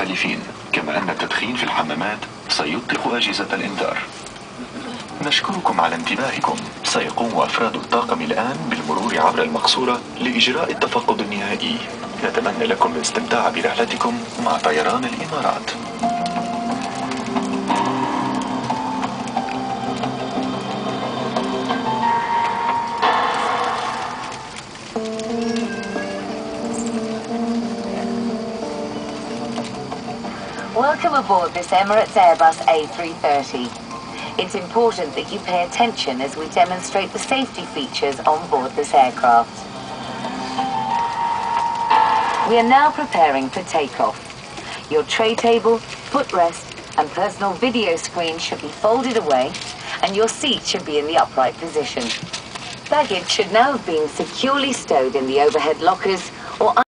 المخالفين، كما أن التدخين في الحمامات سيطلق أجهزة الإنذار. نشكركم على انتباهكم. سيقوم أفراد الطاقم الآن بالمرور عبر المقصورة لإجراء التفقد النهائي. نتمنى لكم الاستمتاع برحلتكم مع طيران الإمارات. Welcome aboard this Emirates Airbus A330. It's important that you pay attention as we demonstrate the safety features on board this aircraft. We are now preparing for takeoff. Your tray table, footrest, and personal video screen should be folded away, and your seat should be in the upright position. Baggage should now have been securely stowed in the overhead lockers or